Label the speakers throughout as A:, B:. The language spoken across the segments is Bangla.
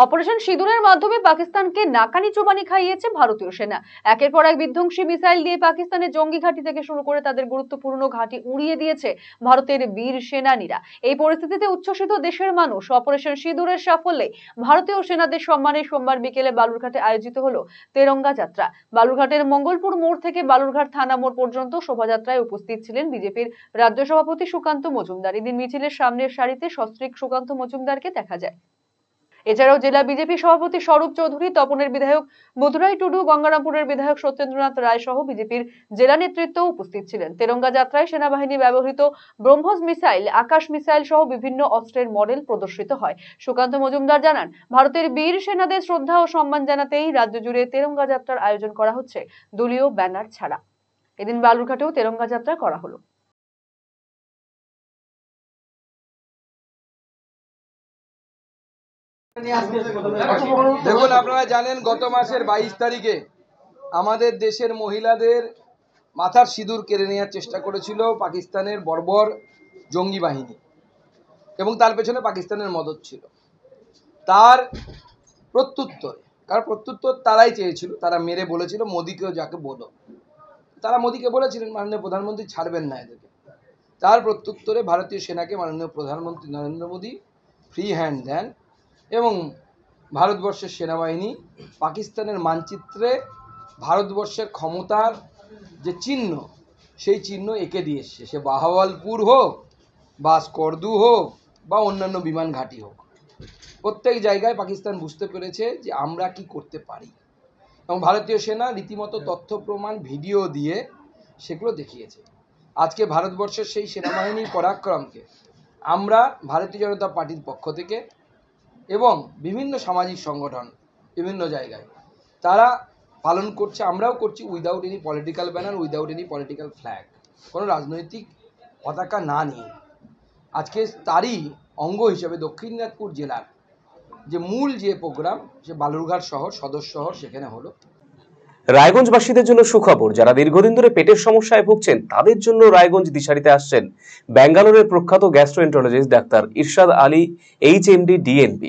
A: অপারেশন সিঁদুরের মাধ্যমে পাকিস্তানকে নাকানি চোবানি খাইয়েছে ভারতীয় সেনা। একের পর এক বিধ্বংসী মিসাইল দিয়ে পাকিস্তানের জঙ্গি ঘাঁটি থেকে শুরু করে তাদের গুরুত্বপূর্ণ ঘাঁটি উড়িয়ে দিয়েছে ভারতের বীর সেনানীরা। এই পরিস্থিতিতে উচ্ছ্বসিত দেশের মানুষ অপারেশন সিঁদুরের সাফল্যে ভারতীয় সেনাদের সম্মানে সোমবার বিকেলে বালুরঘাটে আয়োজিত হলো তেরঙ্গা যাত্রা। বালুরঘাটের মঙ্গলপুর মোড় থেকে বালুরঘাট থানা মোড় পর্যন্ত শোভাযাত্রায় উপস্থিত ছিলেন বিজেপির রাজ্য সভাপতি সুকান্ত মজুমদার। এদিন মিছিলের সামনের সারিতে সস্ত্রীক সুকান্ত মজুমদারকে দেখা যায়। এছাড়াও জেলা বিজেপি সভাপতি স্বরূপ চৌধুরী, তপনের বিধায়ক মধুরাই টুডু, গঙ্গারামপুরের বিধায়ক সত্যেন্দ্রনাথ রায় সহ বিজেপির জেলা নেতৃত্ব উপস্থিত ছিলেন। তেরঙ্গা যাত্রায় সেনাবাহিনী ব্যবহৃত ব্রহ্মস মিসাইল, আকাশ মিসাইল সহ বিভিন্ন অস্ত্রের মডেল প্রদর্শিত হয়। সুকান্ত মজুমদার জানান, ভারতের বীর সেনাদের শ্রদ্ধা ও সম্মান জানাতেই রাজ্য জুড়ে তেরঙ্গা যাত্রার আয়োজন করা হচ্ছে দলীয় ব্যানার ছাড়া। এদিন বালুরঘাটেও তেরঙ্গা যাত্রা করা হলো।
B: দেখুন, আপনারা জানেন গত মাসের 22 তারিখে আমাদের দেশের মহিলাদের মাথার সিঁদুর কেড়ে নেওয়ার চেষ্টা করেছিল পাকিস্তানের বর্বর জঙ্গি বাহিনী এবং তার পেছনে পাকিস্তানের মদত ছিল। তার প্রত্যুত্তর, কারণ প্রত্যুত্তর তারাই চেয়েছিল, তারা মেরে বলেছিল মোদিকেও যাকে বলো, তারা মোদিকে বলেছিলেন মাননীয় প্রধানমন্ত্রী ছাড়বেন না এদেরকে। তার প্রত্যুত্তরে ভারতীয় সেনাকে মাননীয় প্রধানমন্ত্রী নরেন্দ্র মোদী ফ্রি হ্যান্ড দেন এবং ভারতবর্ষের সেনাবাহিনী পাকিস্তানের মানচিত্রে ভারতবর্ষের ক্ষমতার যে চিহ্ন, সেই চিহ্ন এঁকে দিয়ে এসছে, সে বাহাওয়ালপুর হোক বা স্কর্দু হোক বা অন্যান্য বিমান ঘাঁটি হোক, প্রত্যেক জায়গায় পাকিস্তান বুঝতে পেরেছে যে আমরা কি করতে পারি এবং ভারতীয় সেনা রীতিমতো তথ্য প্রমাণ ভিডিও দিয়ে সেগুলো দেখিয়েছে। আজকে ভারতবর্ষের সেই সেনাবাহিনীর পরাক্রমকে আমরা ভারতীয় জনতা পার্টির পক্ষ থেকে এবং বিভিন্ন সামাজিক সংগঠন বিভিন্ন জায়গায় তারা পালন করছে, আমরাও করছি, without any political banner, without any political flag, কোনো রাজনৈতিক পতাকা না নিয়ে। আজকে তারই অঙ্গ হিসেবে দক্ষিণ দিনাজপুর জেলার যে মূল যে প্রোগ্রাম, সে বালুরঘাট শহর সদর শহর, সেখানে হলো।
C: রায়গঞ্জবাসীদের জন্য সুখবর, যারা দীর্ঘদিন ধরে পেটের সমস্যায় ভুগছেন তাদের জন্য রায়গঞ্জ দিশারিতে আসছেন ব্যাঙ্গালোরের প্রখ্যাত গ্যাস্ট্রোএন্টারোলজিস্ট ডাক্তার ইরশাদ আলী, HMD, DNB।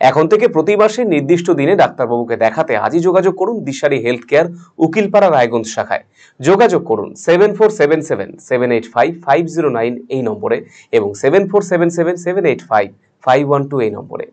C: এখন থেকে প্রতি মাসে নির্দিষ্ট দিনে ডাক্তারবাবুকে দেখাতে আজই যোগাযোগ করুন দিশারি হেলথ কেয়ার, উকিলপাড়া, রায়গঞ্জ শাখায়। যোগাযোগ করুন 7477785509 এই নম্বরে এবং 7477785512 এই নম্বরে।